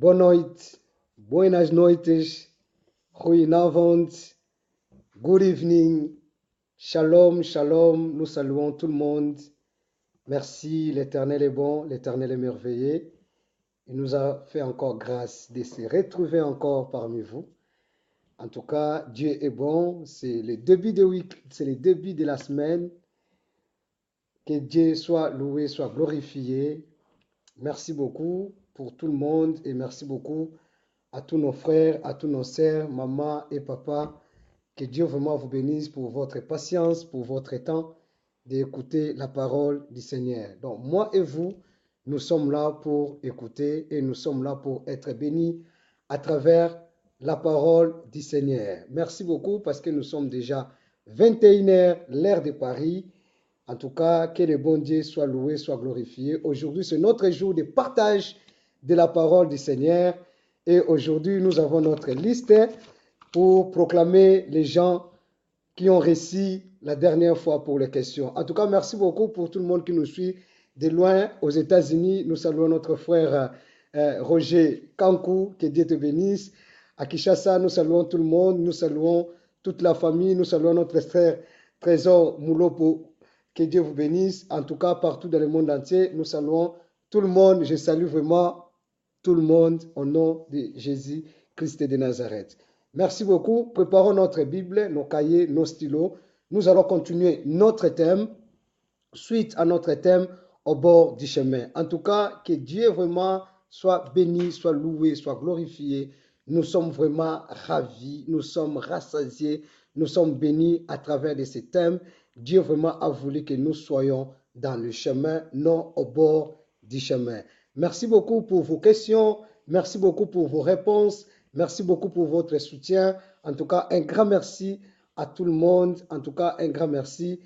Boa noite, buenas noites, goedenavond, good evening, shalom, shalom, nous saluons tout le monde. Merci, l'Éternel est bon, l'Éternel est merveilleux. Il nous a fait encore grâce de se retrouver encore parmi vous. En tout cas, Dieu est bon, c'est le début de week, c'est le début de la semaine. Que Dieu soit loué, soit glorifié. Merci beaucoup pour tout le monde et merci beaucoup à tous nos frères, à tous nos sœurs, maman et papa. Que Dieu vraiment vous bénisse pour votre patience, pour votre temps d'écouter la parole du Seigneur. Donc moi et vous, nous sommes là pour écouter et nous sommes là pour être bénis à travers la parole du Seigneur. Merci beaucoup parce que nous sommes déjà 21h, l'heure de Paris. En tout cas, que le bon Dieu soit loué, soit glorifié. Aujourd'hui, c'est notre jour de partage de la parole du Seigneur. Et aujourd'hui, nous avons notre liste pour proclamer les gens qui ont réussi la dernière fois pour les questions. En tout cas, merci beaucoup pour tout le monde qui nous suit de loin aux États-Unis. Nous saluons notre frère Roger Kankou, que Dieu te bénisse. À Kinshasa, nous saluons tout le monde. Nous saluons toute la famille. Nous saluons notre frère Trésor Moulopo. Que Dieu vous bénisse. En tout cas, partout dans le monde entier, nous saluons tout le monde. Je salue vraiment tout le monde au nom de Jésus-Christ de Nazareth. Merci beaucoup. Préparons notre Bible, nos cahiers, nos stylos. Nous allons continuer notre thème, suite à notre thème au bord du chemin. En tout cas, que Dieu vraiment soit béni, soit loué, soit glorifié. Nous sommes vraiment ravis, nous sommes rassasiés, nous sommes bénis à travers de ces thèmes. Dieu vraiment a voulu que nous soyons dans le chemin, non au bord du chemin. Merci beaucoup pour vos questions, merci beaucoup pour vos réponses, merci beaucoup pour votre soutien. En tout cas, un grand merci à tout le monde. En tout cas, un grand merci.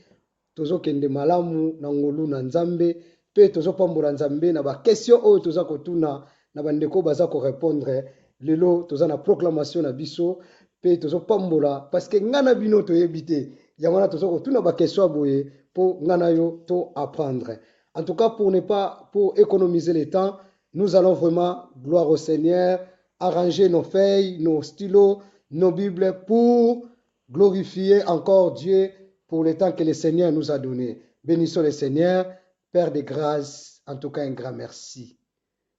Tozo kende malamu na ngolu na nzambe pe tozo pambola nzambe na ba question oyo toza kotuna na bandeko baza ko répondre lelo toza na proclamation na biso pe tozo pambola parce que ngana bino to yebite yamana tozo kotuna ba question boye pour ngana yo to apprendre. En tout cas, pour économiser le temps, nous allons vraiment, gloire au Seigneur, arranger nos feuilles, nos stylos, nos Bibles pour glorifier encore Dieu pour le temps que le Seigneur nous a donné. Bénissons le Seigneur, Père de grâce, en tout cas un grand merci.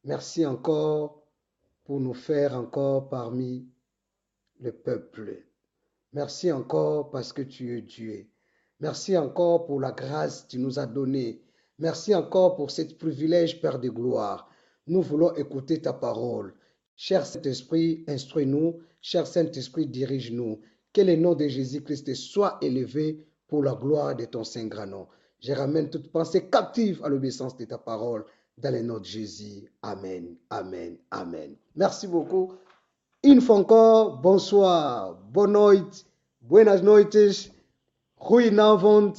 Merci encore pour nous faire encore parmi le peuple. Merci encore parce que tu es Dieu. Merci encore pour la grâce que tu nous as donnée. Merci encore pour ce privilège, Père de gloire. Nous voulons écouter ta parole. Cher Saint-Esprit, instruis-nous. Cher Saint-Esprit, dirige-nous. Que le nom de Jésus-Christ soit élevé pour la gloire de ton saint grand nom. Je ramène toute pensée captive à l'obéissance de ta parole dans le nom de Jésus. Amen, amen, amen. Merci beaucoup. Une fois encore, bonsoir, bonne noite, buenas noites, goedenavond.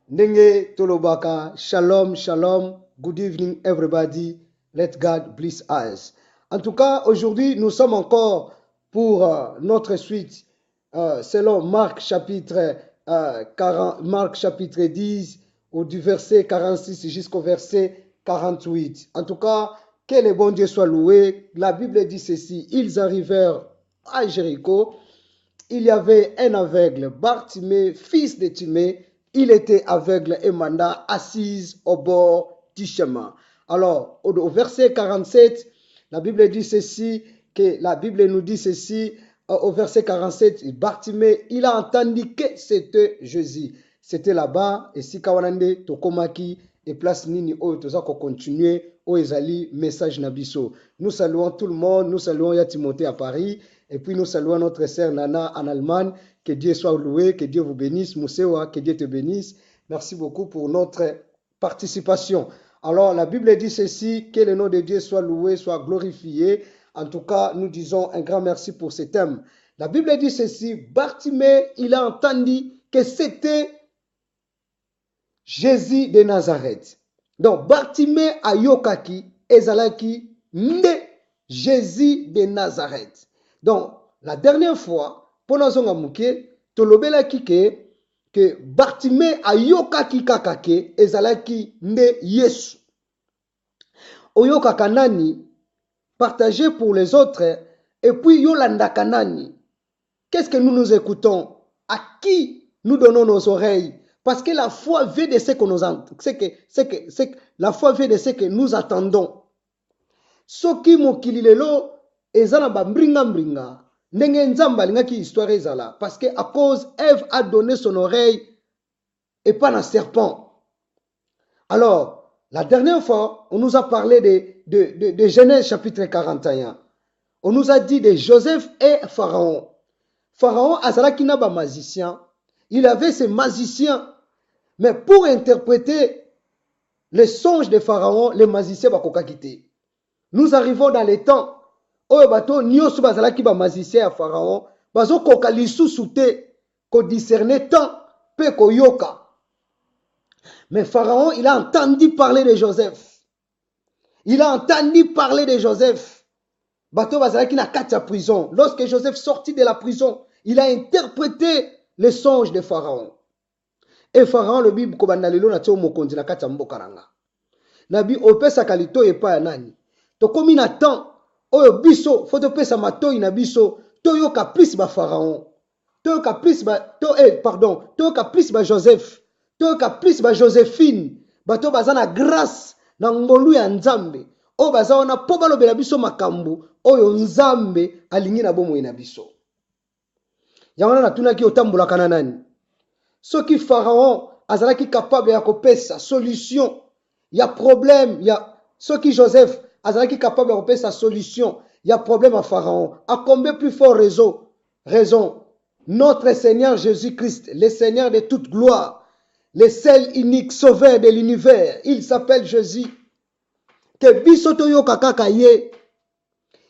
Ndenge tolobaka, shalom, shalom, good evening everybody, let God bless us. En tout cas, aujourd'hui, nous sommes encore pour notre suite selon Marc chapitre 10, du verset 46 jusqu'au verset 48. En tout cas, que le bon Dieu soit loué. La Bible dit ceci, ils arrivèrent à Jéricho, il y avait un aveugle, Bartimée, fils de Timée. Il était aveugle et manda assise au bord du chemin. Alors, au verset 47, la Bible dit ceci, que la Bible nous dit ceci, au verset 47, Bartimée, il a entendu que c'était Jésus. C'était là-bas, et si kawanande tokomaki, et place nini oyo toza ko continuer, o ezali message nabiso. Nous saluons tout le monde, nous saluons ya Timothée à Paris, et puis nous saluons notre sœur Nana en Allemagne. Que Dieu soit loué, que Dieu vous bénisse. Moussewa, que Dieu te bénisse. Merci beaucoup pour notre participation. Alors, la Bible dit ceci, que le nom de Dieu soit loué, soit glorifié. En tout cas, nous disons un grand merci pour ce thème. La Bible dit ceci, Bartimée, il a entendu que c'était Jésus de Nazareth. Donc, Bartimée a yokaki, ezalaki, nde Jésus de Nazareth. Donc, la dernière fois, pona zonga muke, tolobelaki que Bartimée a yokaki kakake, ezalaki nde Yesu. Oyokaka nani, partager pour les autres, et puis Yolanda Kanani. Qu'est-ce que nous écoutons? À qui nous donnons nos oreilles? Parce que la foi vient de ce que nous la foi vient de ce que nous attendons. Soki mokili lelo ezana ba mbringa ndenge nzamba lingaki histoire ezala parce que à cause Ève a donné son oreille et pas un serpent. Alors, la dernière fois, on nous a parlé de Genèse chapitre 41. On nous a dit de Joseph et Pharaon. Pharaon azalaki na ba magicien. Il avait ses magiciens. Mais pour interpréter les songes de Pharaon, les magiciens bakokakite. Nous arrivons dans les temps où bato nyosu bazalaki ba magicien à Pharaon, bazo koka lisusu te ko discerner temps pe ko yoka. Mais Pharaon, il a entendu parler de Joseph. Il a entendu parler de Joseph. Bato bazalaki na kati ya prison. Lorsque Joseph sortit de la prison, il a interprété les songes de Pharaon. Et Pharaon, le Bible, kobanda lelo na tio mokonzi na kati ya mbokaranga. Nabi opesa kalito epa ya nani. To komi na temps, oyo biso, faut opesa matoi na biso, to yoka plus ba Pharaon. To yoka plus ba, to yoka plus ba Joseph. To yoka plus ba Joséphine. Bato bazana grâce na ngolu ya nzambe. O baza wana po balobela biso makambu, oyo nzambe alingi na bomoi na biso. Yango na tunaki otambola kana nani. Soki Pharaon azalaki capable ya kopesa solution ya problème ya soki Joseph azalaki capable ya kopesa solution ya problème à Pharaon, à combien plus fort raison notre Seigneur Jésus-Christ, le Seigneur de toute gloire, le seul unique sauveur de l'univers, il s'appelle Jésus. Que bisoto yo kaka ye,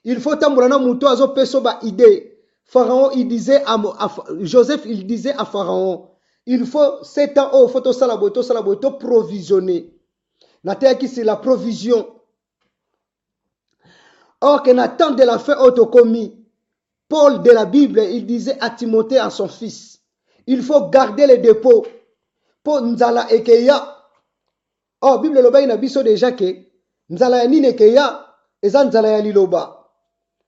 il faut tambola na muto azo peso ba idée. Pharaon il disait à Joseph il disait à Pharaon, il faut 7 ans au photo salaboto provisionner. Nataki c'est la provision. Or que Nathan de la fin autocommis, Paul de la Bible, il disait à Timothée à son fils, il faut garder les dépôts pour nzala ekeya. Or Bible loba ina biso déjà que nzala ya nini ekeya eza nzala ya liloba.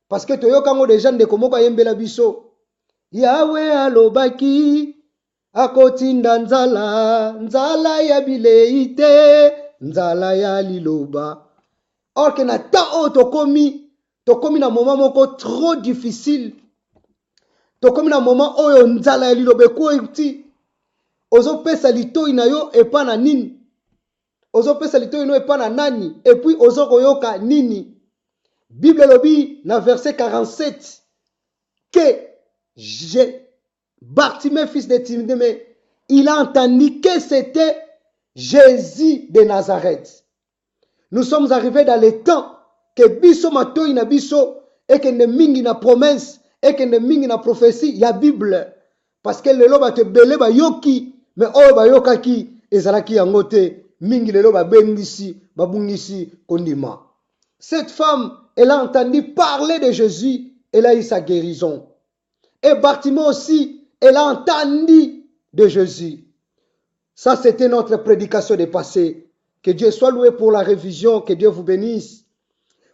Parce que toyoka ngo déjà ndeko moko yembela biso. Yahweh alobaki akotinda nzala ya bileite, nzala ya liloba. Or que na temps o tokomi na moment moko trop difficile. Tokomi na moment oyo nzala ya liloba ekuti. Ozo pesa litoi na yo epa na nini. Ozo pesa litoi no epa na nani. Et puis ozo koyoka nini. Bible lobi na verset 47 que Bartimée fils de Timée, il a entendu que c'était Jésus de Nazareth. Nous sommes arrivés dans les temps que biso matoi na biso et que ne mingi na promesse et que ne mingi na prophétie ya Bible. Parce que lelo ba te belé ba yoki mais oyo ba yokaki ezalaki yango te mingi lelo ba bengisi ba bungisi kondima. Cette femme, elle a entendu parler de Jésus, elle a eu sa guérison. Et Bartimée aussi, elle a entendu de Jésus. Ça, c'était notre prédication de passé. Que Dieu soit loué pour la révision, que Dieu vous bénisse.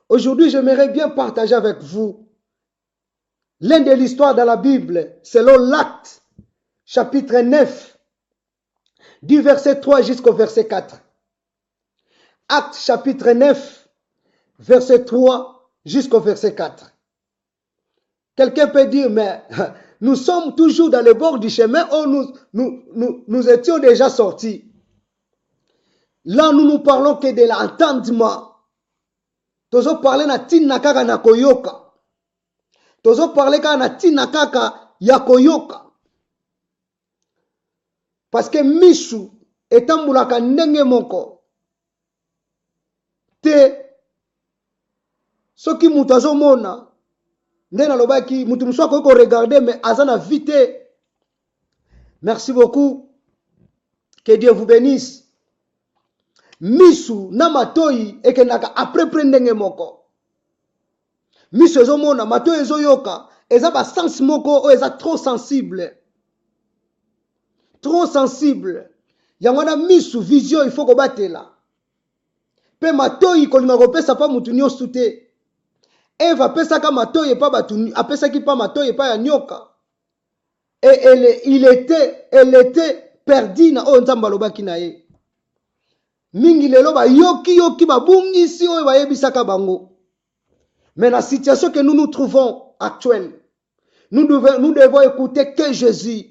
Aujourd'hui, j'aimerais bien partager avec vous l'un de l'histoire dans la Bible, selon l'Acte, chapitre 9, du verset 3 jusqu'au verset 4. Acte, chapitre 9, verset 3 jusqu'au verset 4. Quelqu'un peut dire, mais nous sommes toujours dans le bord du chemin où nous étions déjà sortis. Là, nous ne parlons que de l'entendement. Tozo parler na tina kaka na koyoka. Tozo parler kaka na tina kaka ya koyoka. Parce que Mishu etambulaka ndenge moko. Te soki mutu azomona ndena lobaki mutu musu akoki regarder mais azana vite. Merci beaucoup. Que Dieu vous bénisse. Misu na matoi ekendaka après prendenge moko. Misu ezomona matoi ezoyoka eza ba sens moko o eza trop sensible. Trop sensible. Yango na misu vision il faut ko batela. Pe matoi kolinga kopesa pa mutu nyosu te. Eve apesaka matoyi pa batu apesaki pa matoyi pa ya nyoka. Et elle était perdue na oyo Nzambe alobaki na ye. Mingi lelo ba yoki babungisi oyo bayebisaka bango. Mais la situation que nous nous trouvons actuelle, nous devons écouter que Jésus.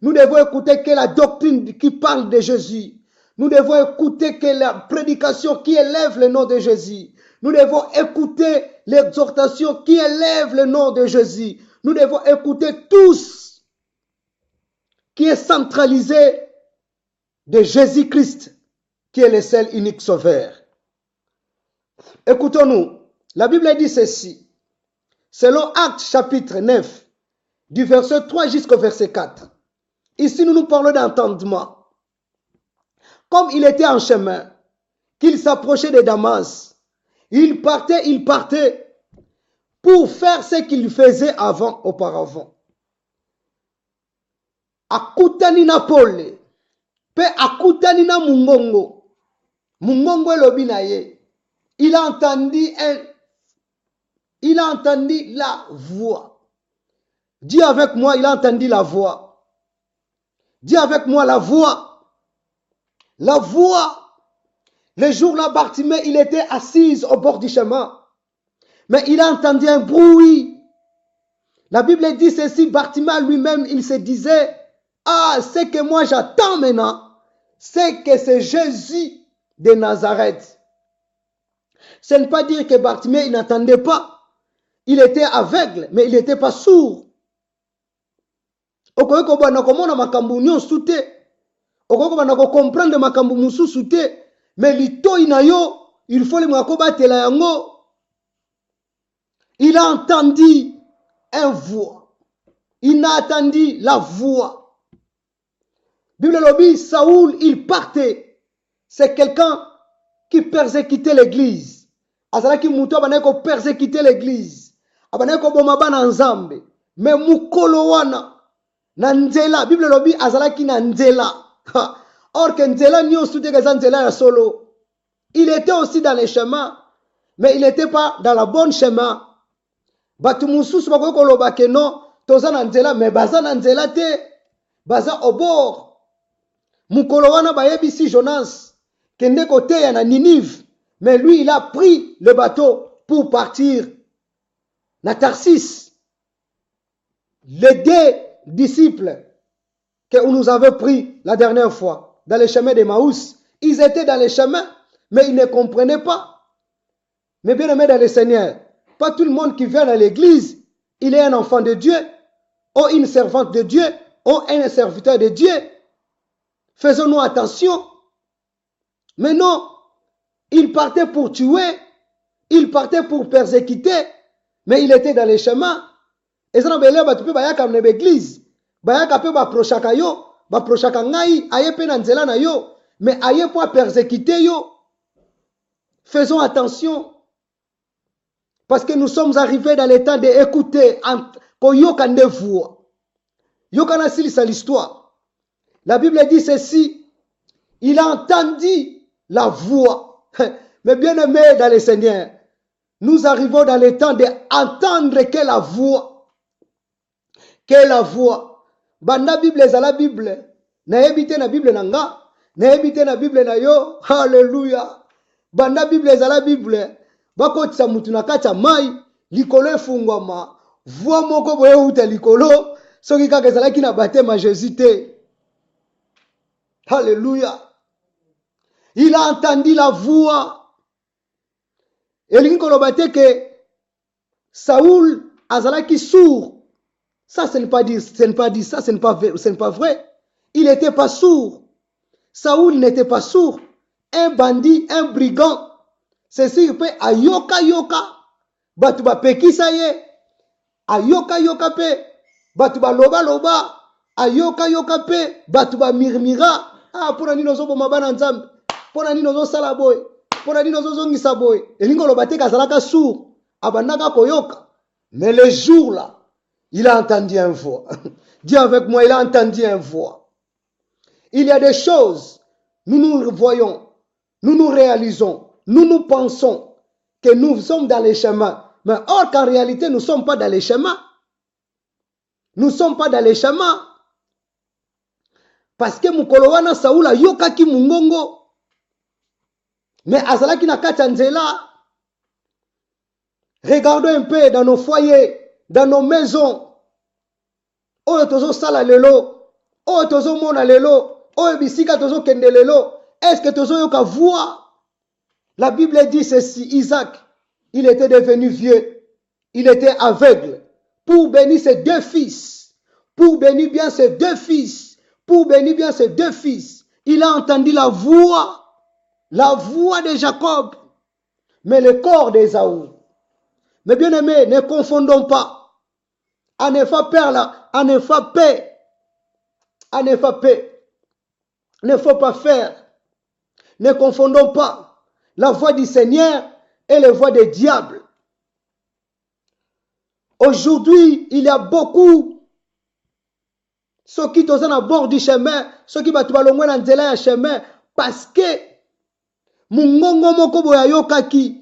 Nous devons écouter que la doctrine qui parle de Jésus. Nous devons écouter que la prédication qui élève le nom de Jésus. Nous devons écouter l'exhortation qui élève le nom de Jésus. Nous devons écouter tous qui est centralisé de Jésus-Christ, qui est le seul unique sauveur. Écoutons-nous. La Bible dit ceci. Selon Actes chapitre 9, du verset 3 jusqu'au verset 4. Ici, nous parlons d'entendement. Comme il était en chemin, qu'il s'approchait de Damas, il partait pour faire ce qu'il faisait auparavant. Akutani na pole, pe akutani na mungongo. Mungongo elobi na ye. Il a entendu la voix. Dis avec moi, il a entendu la voix. Dis avec moi la voix. La voix. Le jour-là, Bartimée, il était assis au bord du chemin. Mais il a entendu un bruit. La Bible dit ceci, Bartimée lui-même, il se disait, ah, ce que moi j'attends maintenant, c'est que c'est Jésus de Nazareth. Ce n'est pas dire que Bartimée, il n'entendait pas. Il était aveugle, mais il n'était pas sourd. Okoyeko bana komona makambu nyonso te. Okoyeko bana ko comprendre makambu mususu te. Mais litoi na yo, il faut le mwako batela yango. Il a entendu une voix. Il a entendu la voix. Bible lobi, Saoul, il partait. C'est quelqu'un qui persécutait l'église. Azalaki muto abaneko persécuter l'église. Abaneko boma bana nzambe. Mais mukolo wana na nzela, Bible lobi azalaki na nzela. Or que nzela nyonso te keza nzela ya solo. Il était aussi dans les chemins, mais il n'était pas dans la bonne chemin. Batu mususu bakoki koloba ke non, toza na nzela, mais baza na nzela te. Baza au bord. Mukolo wana bayebisi Jonas kende koteya na Ninive. Mais lui, il a pris le bateau pour partir na Tarsis. Les deux disciples que nous avons pris la dernière fois dans le chemin de Maús, ils étaient dans le chemin, mais ils ne comprenaient pas. Mais bien aimé dans le Seigneur, pas tout le monde qui vient à l'église, il est un enfant de Dieu, ou une servante de Dieu, ou un serviteur de Dieu. Faisons-nous attention. Mais non, il partait pour tuer, il partait pour persécuter, mais il était dans les chemins. Et ça n'a pas été bayaka na l'église, bayaka pe ba prochaka yo, ba prochaka ngai, aye pe na nzela na yo, mais aye pour persécuter yo. Faisons attention, parce que nous sommes arrivés dans le temps d'écouter, ko yoka nde voix. Yoka na silisa l'histoire. La Bible dit ceci, il a entendu la voix. Mais bien aimé dans le Seigneur, nous arrivons dans le temps d'entendre que la voix. Que la voix. Banda Bible est à la Bible. Na ebite na Bible nanga. Na ebite na Bible na yo. Alléluia. Banda Bible est à la Bible. Bako tsa mutu na kata mai. Likolo efungwama. Voix moko boye uta likolo. Soki kaka ezalaki na baptême Jésus te. Alléluia. Il a entendu la voix. Et il dit que Saoul azalaki sourd. Ça, ce n'est pas dit, ça, ce n'est pas vrai. Il n'était pas sourd. Saoul n'était pas sourd. Un bandit, un brigand. C'est sûr que ayoka yoka. Batuba pekisa ye. Ayoka yoka pe. Batuba loba loba. Ayoka yoka pe. Batuba mirmira. Ah, pour nani nozo bomabana nzambe. Pour nani nozo salaboy. Pour nani nozo zongisa boy. Elingo lobate kazalaka sourd. Abandaka koyoka. Mais le jour là, il a entendu une voix. Dis avec moi, il a entendu une voix. Il y a des choses, nous nous voyons, nous nous réalisons, nous nous pensons que nous sommes dans les chemins. Mais or qu'en réalité, nous ne sommes pas dans les schémas. Nous ne sommes pas dans les schémas. Parce que Mukolowana Saoula yokaki mungongo. Mais azalaki na kati nzela. Regardons un peu dans nos foyers, dans nos maisons. Oyo tozo sala lelo, oyo tozo mona lelo, oyo bisika tozo kende lelo. Est-ce que tozo yoka voix? La Bible dit ceci, Isaac, il était devenu vieux, il était aveugle. Pour bénir ses deux fils, pour bénir bien ses deux fils, pour bénir bien ses deux fils, il a entendu la voix de Jacob, mais le corps d'Ésaü. Mais bien aimés, ne confondons pas. En effet, père là, en effet, paix. En effet, paix. Ne faut pas faire. Ne confondons pas la voix du Seigneur et la voix des diables. Aujourd'hui, il y a beaucoup ceux qui sont à bord du chemin, ceux qui battent le moins dans le chemin, parce que mungongo moko boya yokaki.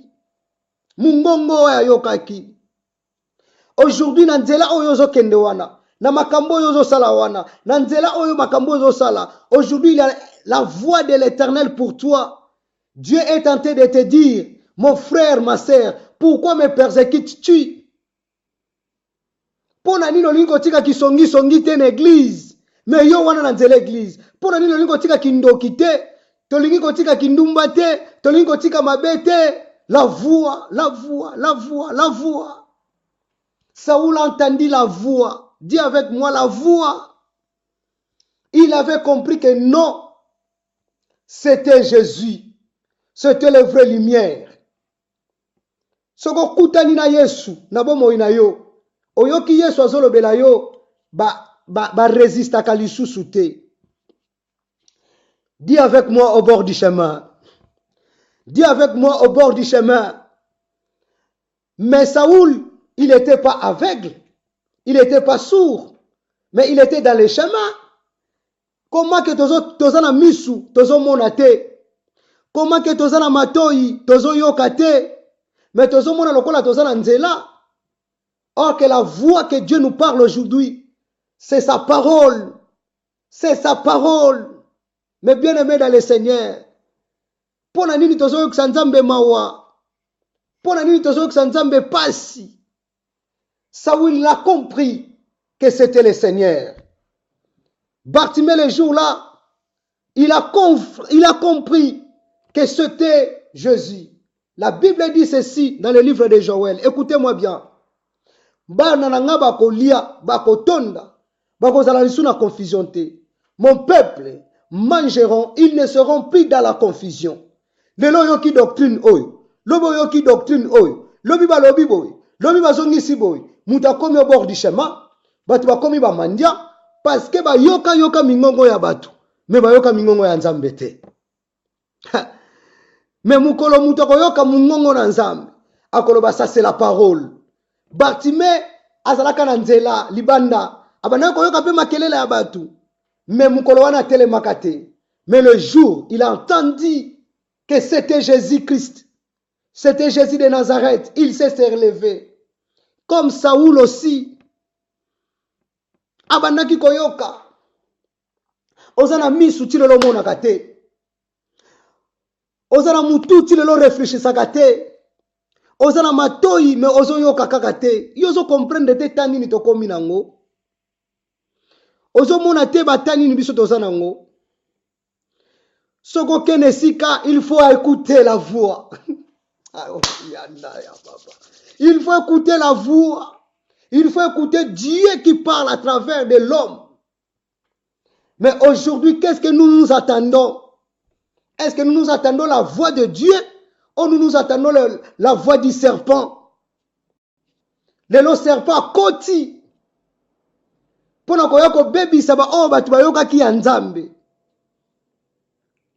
Mungongo ya yokaki. Aujourd'hui, na nzela oyo zo kende wana, na makambo oyo zo sala wana, na nzela oyo makambo zo sala. Aujourd'hui, il y a la voix de l'Éternel pour toi. Dieu est tenté de te dire, mon frère, ma sœur, pourquoi me persécutes-tu? Pona nino lingo tika kisongi te na église, mais yo wana na nzela église. Pona nino lingo tika kindoki te, to lingo tika kindumba te, to lingo tika mabete. La voix, la voix, la voix, la voix. Saoul entendit la voix. Dis avec moi la voix. Il avait compris que non, c'était Jésus. C'était la vraie lumière. Soko kutani na Yesu, na bomo ina yo. Oyoki Yesu azolobela yo, ba résiste kalisusu te. Dis avec moi au bord du chemin. Dis avec moi au bord du chemin. Mais Saoul, il n'était pas aveugle. Il n'était pas sourd. Mais il était dans les chemins. Comment que tozo na misu, tozo monate? Comment que tozo na matoi, tozo yokate? Mais tozo mona lokola tozo na nzela. Or que la voix que Dieu nous parle aujourd'hui, c'est sa parole. C'est sa parole. Mais bien aimé dans le Seigneur. Pona nini tozo yoksa nzambe mawa? Pona nini tozo yoksa nzambe pasi? Saoul a compris que c'était le Seigneur. Bartimée le jour-là, il a compris que c'était Jésus. La Bible dit ceci dans le livre de Joël. Écoutez-moi bien. Mon peuple mangeront, ils ne seront plus dans la confusion. Lelo yoki doctrine oyo, lobo yoki doctrine oyo, lobi ba lobi boy, lobi ba zongisi boy, muta komi au bord du chemin, batu ba komi ba mandia, parce que ba yoka mingongo ya batu, mais ba yoka mingongo ya nzambe te. Mais mukolo muta ko yoka mingongo na nzambe, akolo ba ça c'est la parole. Bartimée azalaka na nzela libanda, abana ko yoka pe makelele ya batu, mais mukolo wana tele makate. Mais le jour, il a entendu que c'était Jésus-Christ. C'était Jésus de Nazareth. Il s'est relevé. Comme Saoul aussi. Abandaki koyoka. Ozana misu tilelo mona kate. Ozana mutu tilelo réfléchissaka te. Ozana matoi me ozo yoka kaka te. Yozo comprendre te tani ni tokomi nango. Ozo mona te batani ni biso tozana ngo. Soko kenesika, il faut écouter la voix. Il faut écouter la voix. Il faut écouter Dieu qui parle à travers de l'homme. Mais aujourd'hui, qu'est-ce que nous attendons? Est-ce que nous attendons la voix de Dieu ou nous attendons la voix du serpent? Le serpent koti. Pona koyoko baby saba o batu bayoka ki nzambe.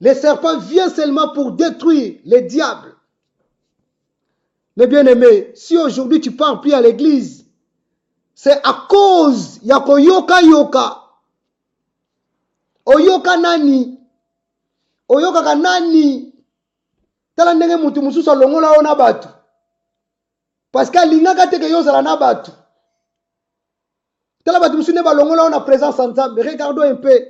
Le serpent vient seulement pour détruire les diables. Mais bien aimé, si aujourd'hui tu pars plus à l'église, c'est à cause yako yoka. Oyoka nani? Oyoka kanani? Tala ndenge mutu mususu alongola ona batu. Parce que l'ingaka te que yozala na batu. Tala batu msune balongola on a présence ensemble. Regardons un peu.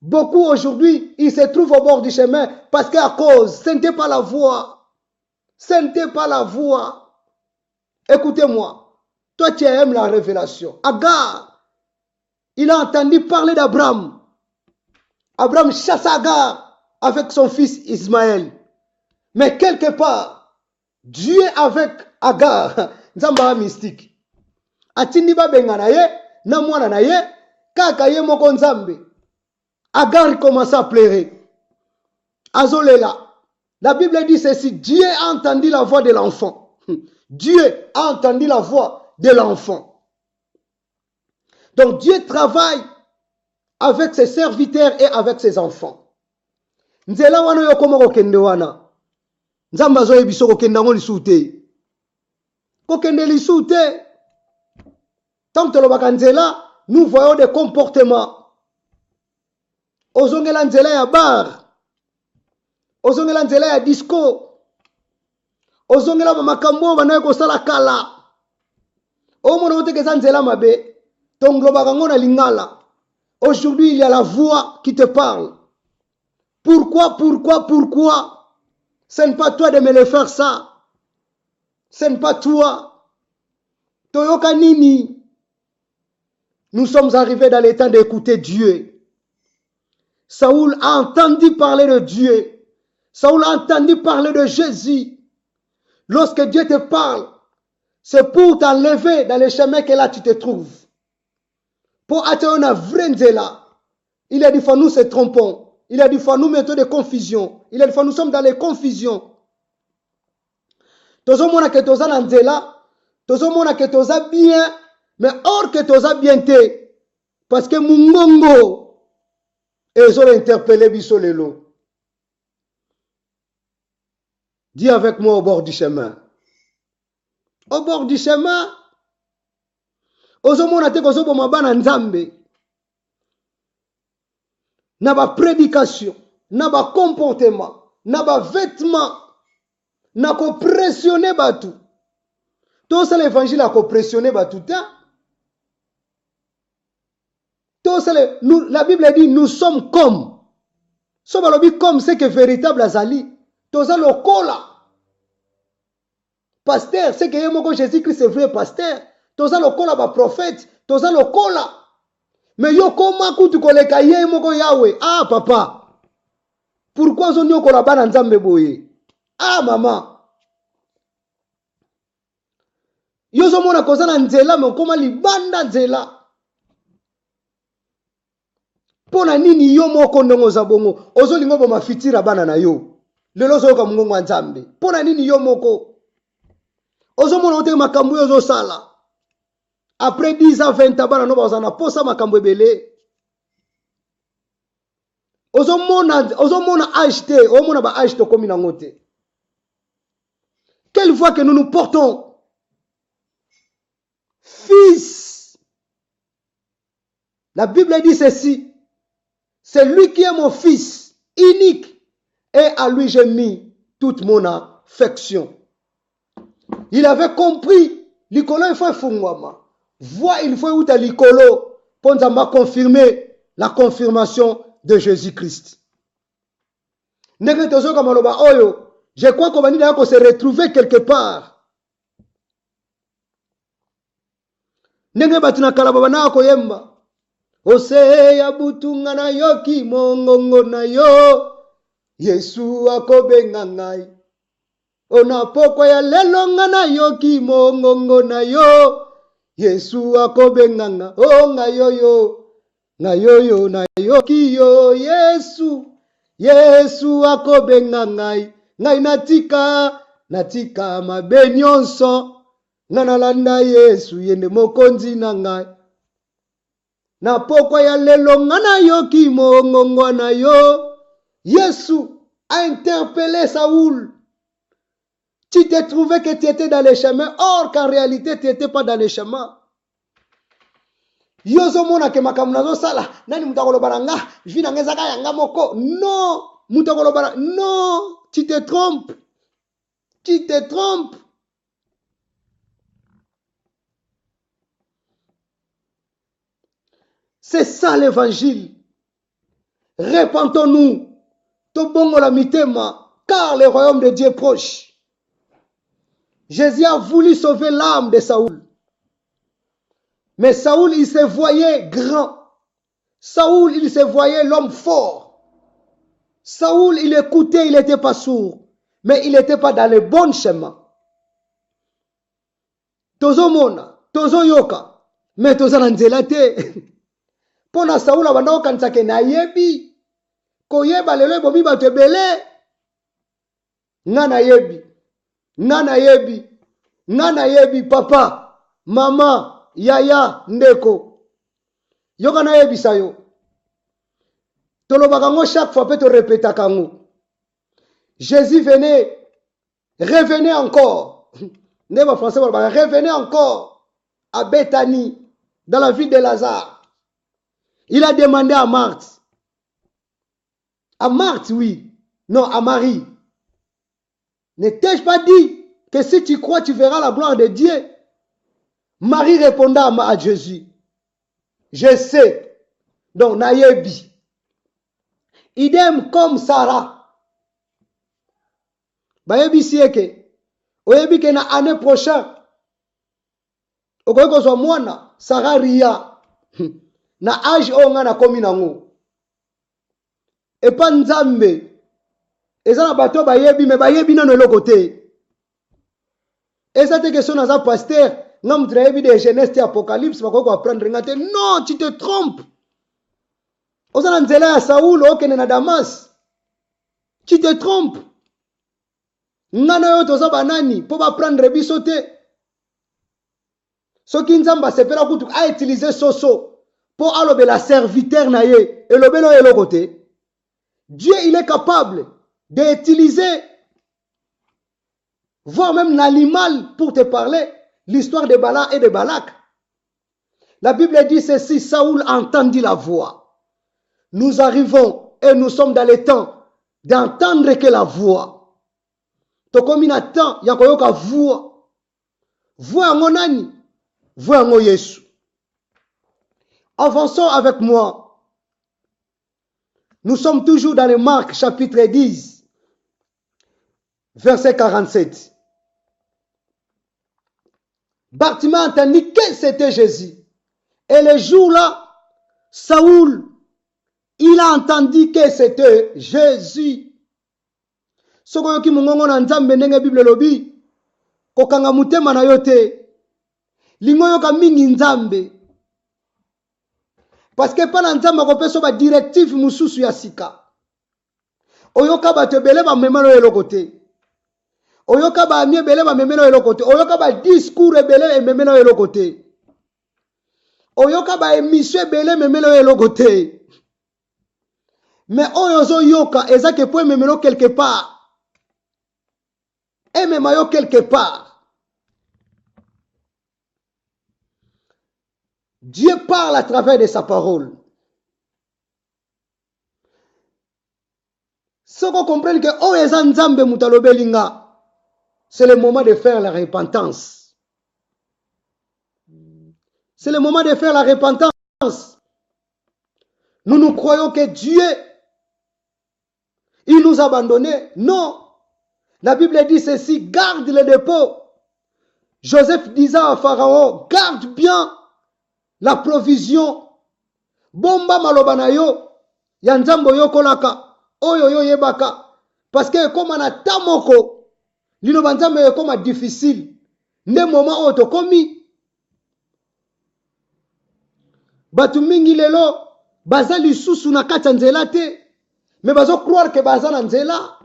Beaucoup aujourd'hui, ils se trouvent au bord du chemin parce qu'à cause, ce n'était pas la voie. Ce n'était pas la voie. Écoutez-moi. Toi, tu aimes la révélation. Agar, il a entendu parler d'Abraham. Abraham chasse Agar avec son fils Ismaël. Mais quelque part, Dieu avec Agar, Nzamba mystique. Atindi ba bengana ye, na mwana na ye, kaka ye moko Nzambe. Agar commence à pleurer. Azolela. La Bible dit ceci, Dieu a entendu la voix de l'enfant. Dieu a entendu la voix de l'enfant. Donc Dieu travaille avec ses serviteurs et avec ses enfants. Nzela wana yo koma kokende wana. Nzamba zo yebiso kokenda ngo lisute. Kokende lisute. Tant que le nzela, nous voyons des comportements. Ozongela nzela ya bar. Ozongela nzela ya disco. Ozongela makambo banaye ko sala kala. Omona otekeza nzela mabe. Tongloba ngona lingala. Aujourd'hui, il y a la voix qui te parle. Pourquoi? Ce n'est pas toi de me le faire ça. Ce n'est pas toi. Toyoka nini. Nous sommes arrivés dans l'état d'écouter Dieu. Saoul a entendu parler de Dieu. Saoul a entendu parler de Jésus. Lorsque Dieu te parle, c'est pour t'enlever dans le chemin que là tu te trouves. Pour atteindre un vrai nzela. Il a dit fois nous se trompons. Il a dit fois nous mettons des confusions. Il a dit fois nous sommes dans les confusions. Tozo mona que toza na nzela, tozo mona que toza bien, mais or que toza bien te. Parce que mungongo et ils ont interpellé biso lelo. Dis avec moi au bord du chemin. Au bord du chemin, ozomona te kozo boma bana nzambe. Na ba prédication, na ba comportement, na ba vêtement, na ko pressionner batu. Tout ça l'évangile a ko pressionner batu ta. Tout ça la Bible dit nous sommes comme. So balobi comme c'est que véritable azali. Tout ça le kola. Pasteur, c'est que yemoko Jésus-Christ est vrai pasteur. Tout ça le kola ba prophète, tout ça le kola. Mais yo koma kutu koleka ye moko Yahweh. Ah papa. Pourquoi on yo kola bana nzambe boye? Ah maman. Yo zo mona kozana nzela mais koma libanda nzela. Pona nini yo moko ndongo za bongo ozo lingo bo mafitira bana na yo. Lelo zo ka mungu nzambe. Pona nini yo moko? Ozo mona ote makambo yo zo sala. Après 10 ans, 20 ans, bana bazana posa makambo ebele. Ozo mona acheté, o mona ba acheté comme na ngote. Quelle fois que nous nous portons fils. La Bible dit ceci. C'est lui qui est mon fils unique et à lui j'ai mis toute mon affection. Il avait compris l'icolo il faut fungwama. Vois, il faut outa l'icolo pour nous confirmer la confirmation de Jésus-Christ. Je crois qu'on va se retrouver quelque part. Nenge batina kalababa na koyemba. Ose ya butunga na yo ki mongongo na yo. Yesu akobenga ngai. Ona poko ya lelonga na yo ki mongongo na yo. Yesu akobenga nga. Oh ngayoyo. Ngayoyo na yo ki yo. Yesu akobenga ngai. Ngai natika mabenyonso. Nganalanda Yesu yende mokonzi na ngai. Na poko ya lelo ngana yo ki mongongo na yo. Yesu a interpellé Saoul. Tu t'es trouvé que tu étais dans les chemins, or qu'en réalité tu n'étais pas dans les chemins. Yozo mona ke makamnazo sala. Nani mutakolo baranga? Vina ngezaka yanga moko. Non, mutakolo baranga. Non, tu te trompes. Tu te trompes. C'est ça l'évangile. Répentons-nous, tobongola mitema, car le royaume de Dieu est proche. Jésus a voulu sauver l'âme de Saoul. Mais Saoul, il se voyait grand. Saoul, il se voyait l'homme fort. Saoul, il écoutait, il n'était pas sourd. Mais il n'était pas dans le bon chemin. Tozo mona, tozo yoka, mais tozo nanzela te. Pona Saoul abanda okanisa ke na yebi. Koyeba lelo bomi bato ebele. Nga na yebi, papa, mama, yaya, ndeko. Yoka na yebi sayo. Tolobaka ngo chaque fois, peut te répéter kango. Jésus revenez encore. Revenez encore à Bethanie, dans la ville de Lazare. Il a demandé à Marthe. À Marthe, oui. Non, à Marie. Ne t'ai-je pas dit que si tu crois, tu verras la gloire de Dieu? Marie répondait à Jésus. Je sais. Donc, nayebi. Idem comme Sarah. Bayebi sieke. Oyebi que na année prochaine. Okoyeko so mwana. Sarah ria. Na âge onga na komi nango. Et pas nzambe. Eza na bato bayebi mais bayebi nano eloko te. Eza te question naza pasteur, nga mutra yebi de Genèse te Apocalypse bakoko apprendre ngate. Non, tu te trompes. Oza na nzela ya Saoul okene na Damas. Tu te trompes. Nga na yo toza banani po ba prendre biso te. Soki nzamba sepela kutu a utiliser soso po alobela serviteur na ye elobelo eloko te. Dieu, il est capable d'utiliser, voire même l'animal pour te parler, l'histoire de Bala et de Balak. La Bible dit ceci, Saoul entendit la voix. Nous arrivons et nous sommes dans le temps d'entendre que la voix. Tokomina temps, yakoyoka voix. Voix en nani, voix en Yesu. Avançons avec moi. Nous sommes toujours dans le Marc chapitre 10, verset 47. Bartimée entendit que c'était Jésus. Et le jour-là, Saoul, il a entendu que c'était Jésus. Sokoyoki mungongo na nzambe ndenge Bible lobi, kokanga mutema na yote, lingoyoka mingi nzambe. Parce que pas nzamba kopeso ba directive mususu ya sika. Oyoka ba tebele ba memelo eloko te. Oyoka ba ami ebele ba memelo eloko te. Oyoka ba discours ebele e memelo eloko te. Oyoka ba émission ebele memelo eloko te. Mais oyozo yoka ezake po memelo quelque part. Et même yo quelque part. Dieu parle à travers de sa parole. Ce qu'on comprenne que c'est le moment de faire la repentance. C'est le moment de faire la repentance. Nous croyons que Dieu, il nous a abandonnés. Non. La Bible dit ceci, garde le dépôt. Joseph disait à Pharaon, garde bien la provision. Bomba malobanayo, yanzambo yokolaka. Oyo yo yebaka. Parce que comme on a tamoko, lino banzambe comme difficile. Ne moment oto komi. Batu mingi lelo, baza lisusu na kati nzela te. Mais bazo croire que baza na nzela.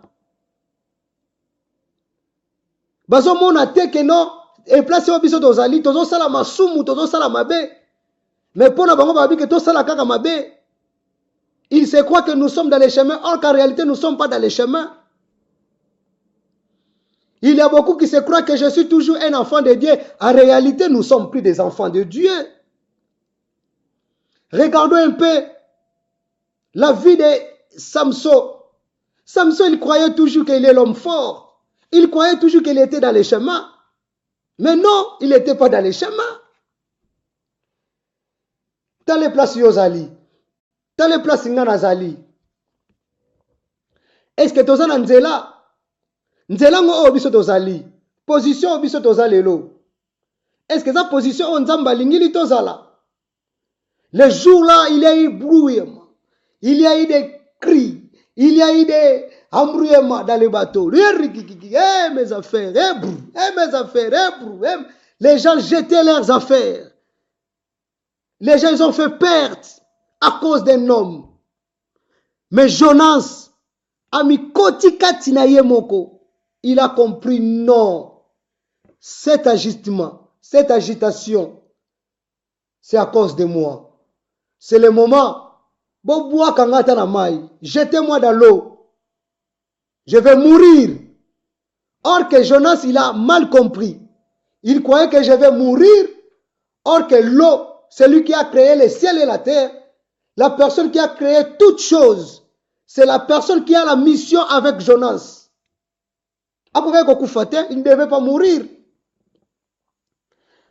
Bazo mona te que non, et place au biso tozali, tozo sala masumu, tozo sala mabe. Mais pour na bango babi que to sala kaka mabe. Il se croit que nous sommes dans les chemins, or qu'en réalité nous ne sommes pas dans les chemins. Il y a beaucoup qui se croient que je suis toujours un enfant de Dieu. En réalité, nous ne sommes plus des enfants de Dieu. Regardons un peu la vie de Samson. Samson, il croyait toujours qu'il est l'homme fort. Il croyait toujours qu'il était dans les chemins. Mais non, il n'était pas dans les chemins. tale place yozali, tale place nga nazali. Est-ce que tozana nzela? Nzela ngo biso tozali. Position biso tozali lo. Est-ce que sa position on nzamba lingili tozala? Le jour-là, il y a eu bruyement. Il y a eu des cris. Il y a eu des embrouillements dans les bateaux. Mes affaires, mes affaires, les gens jetaient leurs affaires. Les gens ils ont fait perte à cause d'un homme. Mais Jonas, Amikoti Katina Yemoko, il a compris non. Cet ajustement, cette agitation, c'est à cause de moi. C'est le moment. Jetez-moi dans l'eau. Je vais mourir. Or que Jonas, il a mal compris. Il croyait que je vais mourir. Or que l'eau, c'est lui qui a créé le ciel et la terre. La personne qui a créé toutes choses. C'est la personne qui a la mission avec Jonas. Il ne devait pas mourir.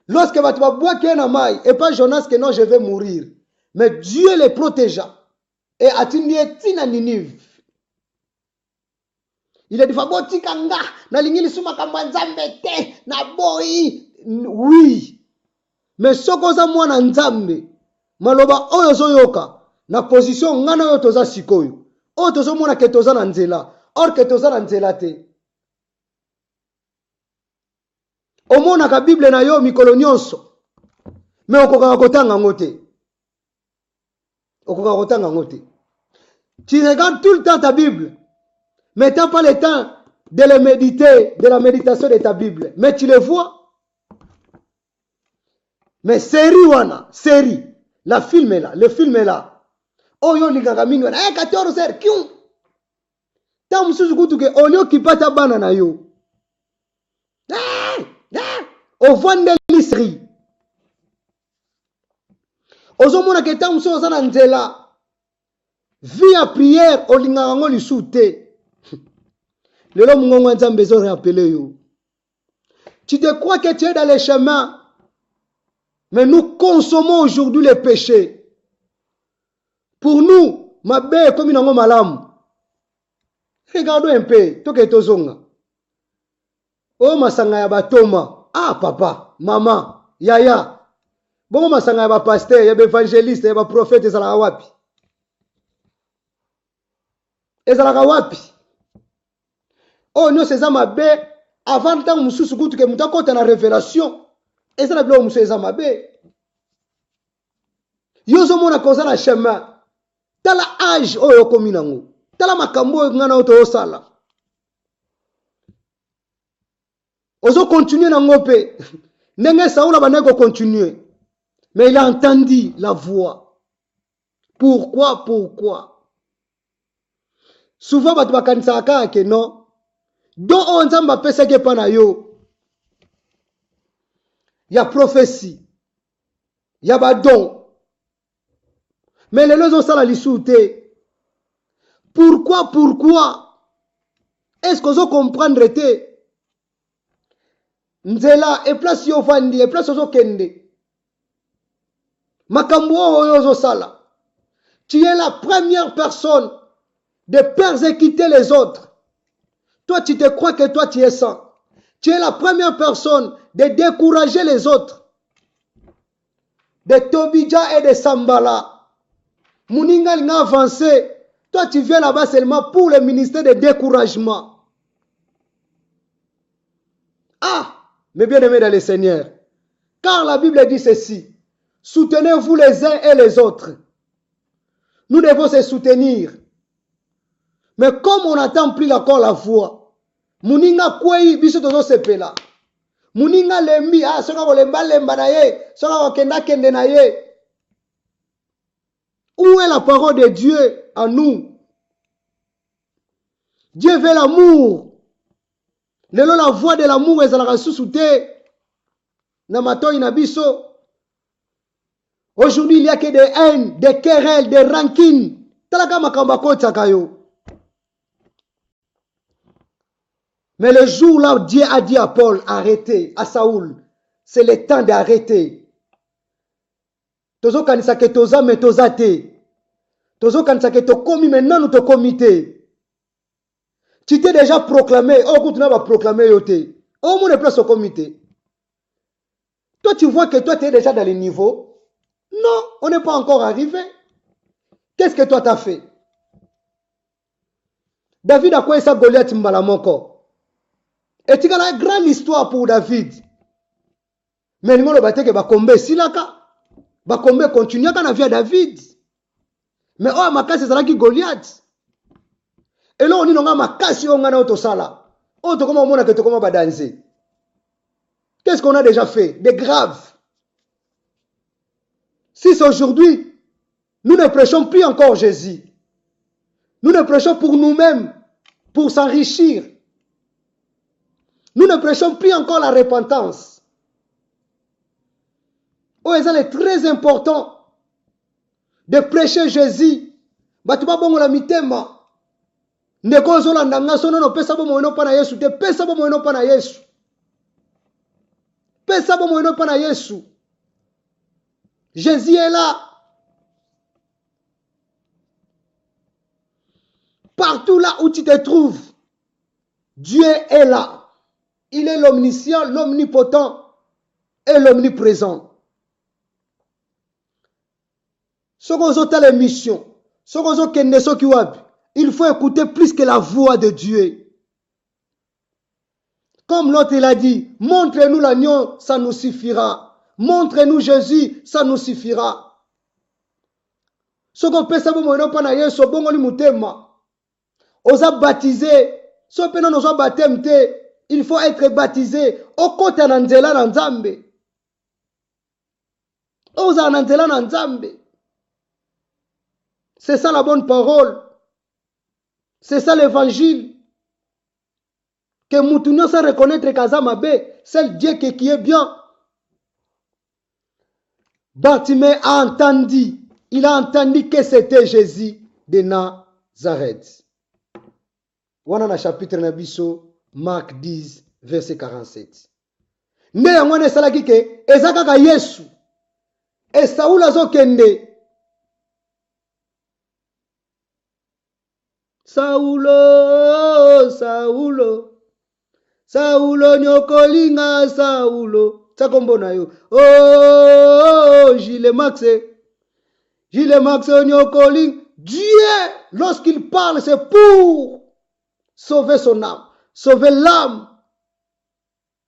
Lorsque tu vas boire Kenamai, et pas Jonas que non, je vais mourir. Mais Dieu les protégea. Et atteindre à Ninive. Il a dit, Fabotikanga, na lingili suma kamanzambete, na boy. Oui. Mais sokoza mwana nzambe. Maloba oyo zoyoka. Na position ngana yo toza sikoyo. Oyo tozo mwana ke toza na nzela. Or ke toza na nzela te. Omona ka Bible na yo mikolo nyonso. Mais okoka kotanga ngote. Tu regardes tout le temps ta Bible, mais tu n'as pas le temps de le méditer, de la méditation de ta Bible. Mais tu le vois. Mais série wana, série, la film est là, le film est là. Oh yo ligagamini wana, 14 heures, kion. Ta musuzu kutuke, olio kipata bana na yo. O vende l'isri. Ozomona ke ta musuzu sana nzela. Vie à prière, au lingarango li soute. Le l'homme ngongo nzambe zo rappelé yo. Tu te crois que tu es dans les chemins, mais nous consommons aujourd'hui les péchés. Pour nous, ma belle comme une ango malam. Regardons un peu, toke tozonga. Oh masanga ya batoma. Ah papa, maman, yaya. Bon masanga ya ba pasteur, ya ba évangéliste, ya ba prophète ezala wapi. Ezalaka wapi? Oh non, c'est ça ma bé. Avant le temps, mususu kutu ke muta kota na révélation. Ezala bilo musu eza ma bé. Yozo mona koza na chemin. Tala âge oyo komi nango. Tala makambo ngana oto osala. Ozo continuer nango pe. Ndenge Saoula baneko continuer. Mais il a entendu la voix. Pourquoi? Souvent, tu vas kanisa que non. Donc, on s'en pesa que pana yo. Il y a prophétie. Il y a don. Mais les gens sont la lisouté. Pourquoi? Est-ce qu'on peut comprendre te? Nzela, et place yo fandi, et place yo kende. Makambo yo sala. Tu es la première personne de persécuter les autres. Toi, tu te crois que toi, tu es saint. Tu es la première personne de décourager les autres. De Tobidja et de Sambala. Mouninga n'a avancé. Toi, tu viens là-bas seulement pour le ministère de découragement. Ah, mes bien-aimés dans le Seigneur. Car la Bible dit ceci. Soutenez-vous les uns et les autres. Nous devons se soutenir. Mais comme on n'entend plus encore la voix, Mouninga kwei biso tozo sepela. Mouninga lembi soka ko lemba na ye, soka ko kenda kende na ye. Où est la parole de Dieu en nous? Dieu veut l'amour. Lelo la voix de l'amour ezalaka susute na matoi na biso. Aujourd'hui il y a que des haines, des querelles, des rancines. Talaka makamba kotaka yo. Mais le jour là où Dieu a dit à Paul, arrêtez, à Saoul, c'est le temps d'arrêter. Tozo kanisa ke toza me toza te. Tozo kanisa ke to komi maintenant nous to comité. Tu t'es déjà proclamé, oh écoute, tu n'as pas proclamé yoté. Oh mon place au comité. Toi tu vois que toi tu es déjà dans les niveaux. Non, on n'est pas encore arrivé. Qu'est-ce que toi t'as fait? David a quoi ça Goliath mbalamoko. Et tu as une grande histoire pour David. Mais nous avons dit que Bakombe silaka. Bakombe continue à la vie à David. Mais oh makasi c'est là qui Goliath. Et là on dit non makasi on a auto sala. Oh to comment on a que to comment badanser. Qu'est-ce qu'on a déjà fait de grave? Si c'est aujourd'hui, nous ne prêchons plus encore Jésus. Nous ne prêchons pour nous-mêmes, pour s'enrichir. Nous ne prêchons plus encore la repentance. Oh, il est très important de prêcher Jésus. Batuba bongo la mitema. Ndeko zola ndanga sono no pesa bo moeno pa na Yesu te pesa bo moeno pa na Yesu. Pesa bo moeno pa na Yesu. Jésus est là. Partout là où tu te trouves, Dieu est là. Il est l'omniscient, l'omnipotent et l'omniprésent. Ce qu'on a les missions, ce qu'on a il faut écouter plus que la voix de Dieu. Comme l'autre il a dit, montrez-nous l'agneau, ça nous suffira. Montrez-nous Jésus, ça nous suffira. Ce qu'on peut savoir, on n'a pas Yesu, bon on mutema. On a baptisé, ce qu'on peut nous baptisé, il faut être baptisé. Au côté d'Anzela Nanzambe. Oza Nanzela Nanzambe. C'est ça la bonne parole. C'est ça l'évangile. Que Moutounio sait reconnaître Kazamabe, c'est le Dieu qui est bien. Bartimée a entendu, il a entendu que c'était Jésus de Nazareth. Voilà le chapitre Nabiso, Marc 10, verset 47. Nde yangwane salaki ke ezakaka Yesu. Et Saoul azokende. Saulo, Saulo, Saulo nyokolinga Saulo. Tsakombona yo. Oh, Gilles Max nyokoling. Dieu, lorsqu'il parle, c'est pour sauver son âme, sauver l'âme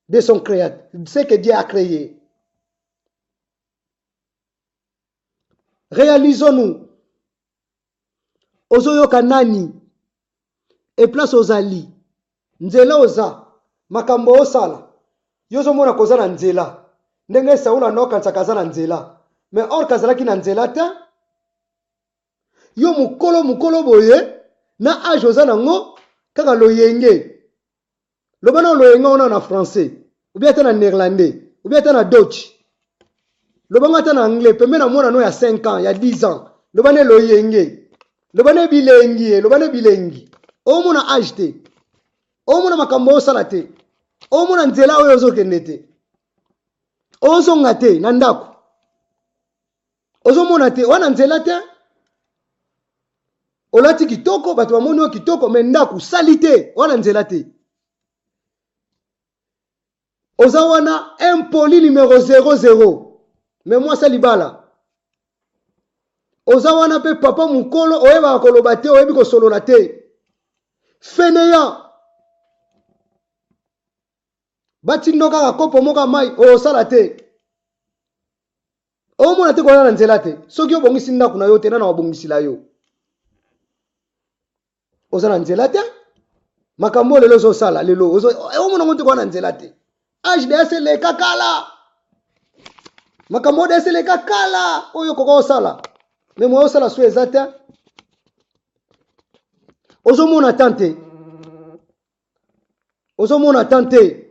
de son créateur, ce que Dieu a créé. Réalisons-nous. Ozoyo kanani. Et place aux ali. Nzela oza. Makambo osala. Yozo mona koza na nzela. Ndenge Saula no kansa kaza na nzela. Mais or kazala ki na nzela te. Yo mukolo boye. Na age oza nango. Kaka loyenge. Lobana loyenge ona na français. Ou bien na néerlandais. Ou bien na Dutch. Lobana ta na anglais. Pembe na mona no ya 5 ans. Ya 10 ans. Lobana loyenge. Lobana bilengi. Lobana bilengi. Omona ajte. Omona makambo salate. Omona nzela oyo ozokende te. Ozonga te na ndako. Ozomona te wana nzela te. Olati kitoko bato bamoni o kitoko me ndako salite wana nzela te. Oza wana impoli numéro 00. Mais moi ça libala. Oza wana pe papa mukolo oyeba koloba te oyebi ko solola te. Fainéant. Batindo kaka kopo moka mai o sala te. O mona te ko na nzela te. Soki obongisi ndako na yo te na obongisi la yo. O sala nzela te. Makambo lelo zo sala lelo o mona ngote ko na nzela te. HDS le kakala. Makambo de le kakala oyo koko sala. Mais moi sala so ezata. Ozo mona tante. Ozo mona tante.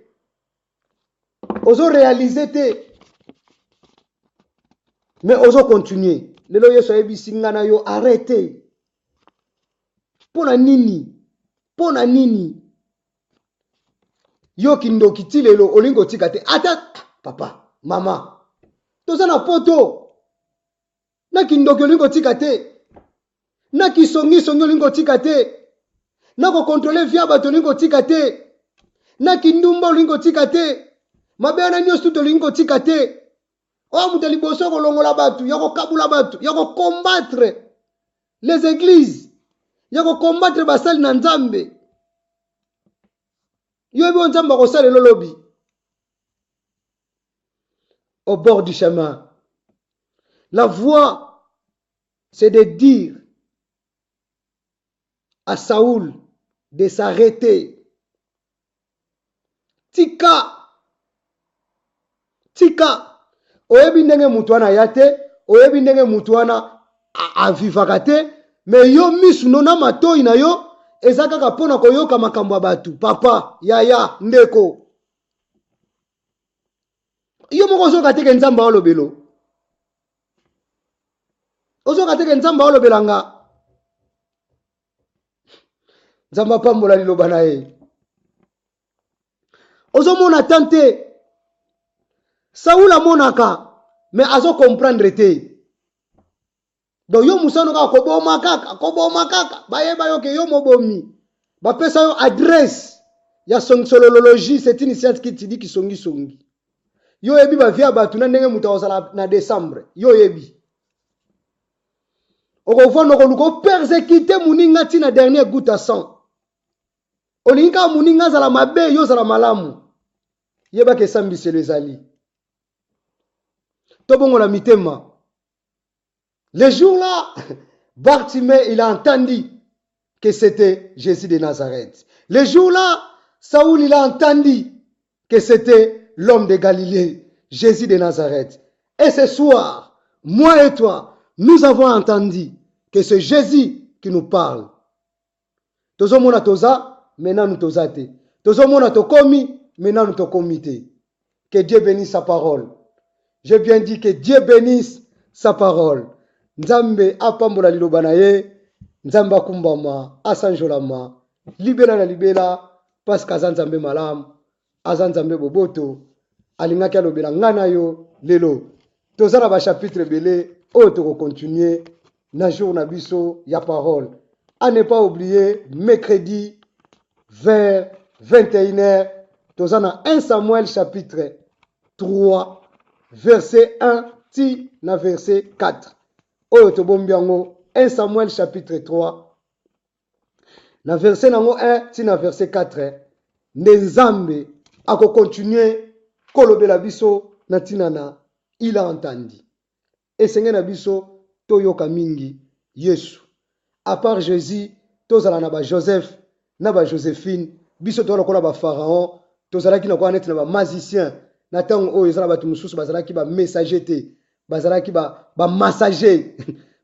Ozo réaliser te. Mais ozo continuer. Lelo yeso ebi singana yo arrêtez. Pona nini? Pona nini? Yo kindo kitilelo olingo tikate. Ata papa, mama. Toza na poto. Na kindoki olingo tika te. Na kisongi olingo tika te. Na ko contrôler via bato olingo tika te. Na kindumba olingo tika te. Mabena nyonso tout olingo tika te. O mutu liboso kolongola batu, yako kabula batu, yako combattre les églises, yako combattre basali na Nzambe. Yobi Nzamba ko sale lolobi. Au bord du chemin. La voie, c'est de dire à Saoul de s'arrêter. Tika. Oyebi ndenge mutu wana yate, oyebi ndenge mutu wana avivaka te, me yo misu nona matoi na yo eza kaka pona koyoka makambo ya batu. Papa, yaya, ndeko. Yo moko ozoka teke Nzamba olobelo. Ozoka teke Nzamba olobelanga. Nzamba pambola liloba na ye. Ozomona tante. Saoul amonaka, mais azo comprendre te. Donc yo musano ka koboma kaka. Bayeba yo ke yo mobomi. Ba pesa yo adresse ya solologie, c'est une science qui te dit ki songi. Yo yebi ba via batu na ndenge muta osala na décembre. Yo yebi. Okovona ko persécuter muninga tina dernier goutte à sang. Olinga muninga zala mabe yo zala malamu. Yeba ke sambi se les ali. Tobongo la mitema. Le jour-là, Bartimée, il a entendu que c'était Jésus de Nazareth. Le jour-là, Saoul, il a entendu que c'était l'homme de Galilée, Jésus de Nazareth. Et ce soir, moi et toi, nous avons entendu que c'est Jésus qui nous parle. Tozo mona toza, maintenant nous tozate. Tozo mona tokomi, maintenant nous tokomite. Que Dieu bénisse sa parole. J'ai bien dit que Dieu bénisse sa parole. Nzambe apambola liloba na ye, Nzamba kumbama, asanjolama, libela na libela, parce que Nzambe malam, Nzambe boboto, alingaki alobela ngana yo lelo. Tozala ba chapitre belé, o toko continuer na jour na biso ya parole. À ne pas oublier, mercredi vers 21h, tozana 1 Samuel chapitre 3, verset 1, ti na verset 4. Oyo tobombiango 1 Samuel chapitre 3. Na verset nango 1 ti na verset 4. Nzambe ako continuer kolobela biso na tinana il a entendu. Et senge na biso toyoka mingi Yesu. À part Jésus, tozala na ba Joseph, na ba Joséphine, biso tola kola ba pharaon, tozala ki na kwa net na ba magicien. Na tango oyo ezala batu mususu bazalaki ba messager te, bazalaki ba massager,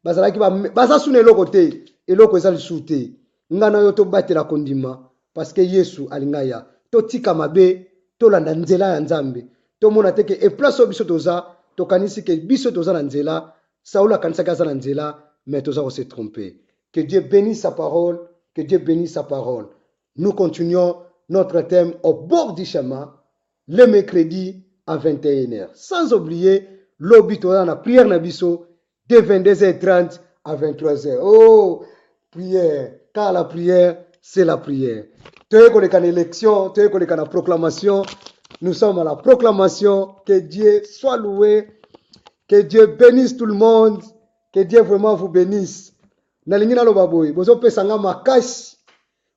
bazalaki baza suna eloko te, eloko ezali su te. Ngana yo to batela kondima parce que Yesu alingaya. To tika mabe, to landa nzela ya Nzambe. To mona teke e place biso toza, to kanisi ke biso toza na nzela, Saoul kanisa kaza na nzela, mais toza ko se tromper. Que Dieu bénisse sa parole, que Dieu bénisse sa parole. Nous continuons notre thème au bord du chemin, le mercredi à 21h. Sans oublier, l'obitola na prière na biso de 22h30 à 23h. Oh, prière. Car la prière, c'est la prière. Tu es qu'on est en élection, tu es qu'on est en proclamation. Nous sommes à la proclamation. Que Dieu soit loué. Que Dieu bénisse tout le monde. Que Dieu vraiment vous bénisse. Nalingina lo baboy. Bozo pesanga makasi.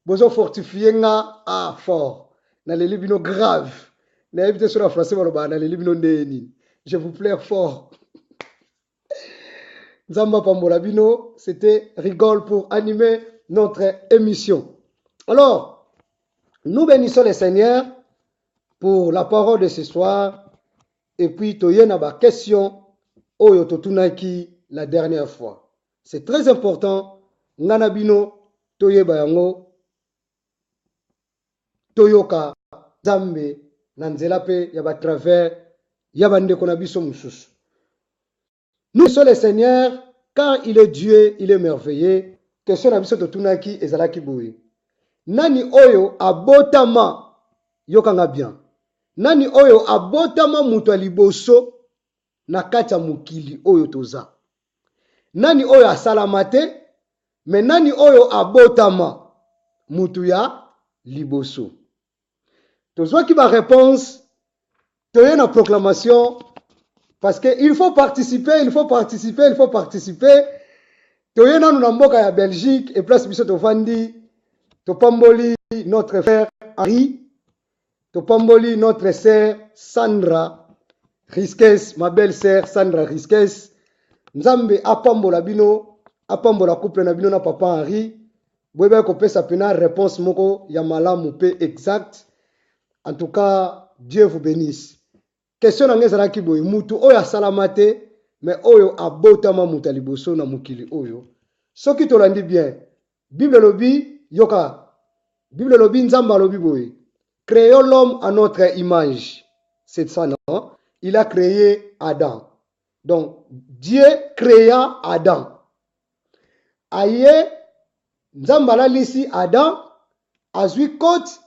Bozo fortifier nga fort. Naleli bino grave. Na évité sur la français baloba naleli bino ndeni. Je vous plaire fort. Nzamba pambola bino, c'était rigole pour animer notre émission. Alors, nous bénissons le Seigneur pour la parole de ce soir. Et puis, toyena ba question oyo totunaki la dernière fois. C'est très important. Ngana bino toyeba yango toyoka Nzambe na nzela pe ya ba travers ya bandeko na biso mususu. Nous sommes le Seigneur car il est Dieu, il est merveilleux. Question na biso totunaki ezalaki boye. Nani oyo abotama yokanga bien. Nani oyo abotama mutu liboso na kati ya mukili oyo toza. nani oyo asalama te, mais nani oyo abotama mutu ya liboso. Tozwaki ba réponse, toye na proclamation, parce que il faut participer, il faut participer, il faut participer. Toye nanu na mboka ya Belgique, et place biso tovandi, topamboli notre frère Henri, topamboli notre sœur Sandra Riskes, ma belle sœur Sandra Riskes. Nzambe apambola bino, apambola couple na bino na papa Henri. Boyeba kopesa pena réponse moko ya malamu pe exact. En tout cas, Dieu vous bénisse. Question na ngeza ki boy mutu oyo asalama te, mais oyo abotama mutu liboso na mukili oyo. Soki tolandi bien, Bible lobi yoka. Bible lobi nzamba lobi boy. Créons l'homme à notre image. C'est ça, non? Il a créé Adam. Donc, Dieu créa Adam. Aye, nzambala lisi Adam, azui kote,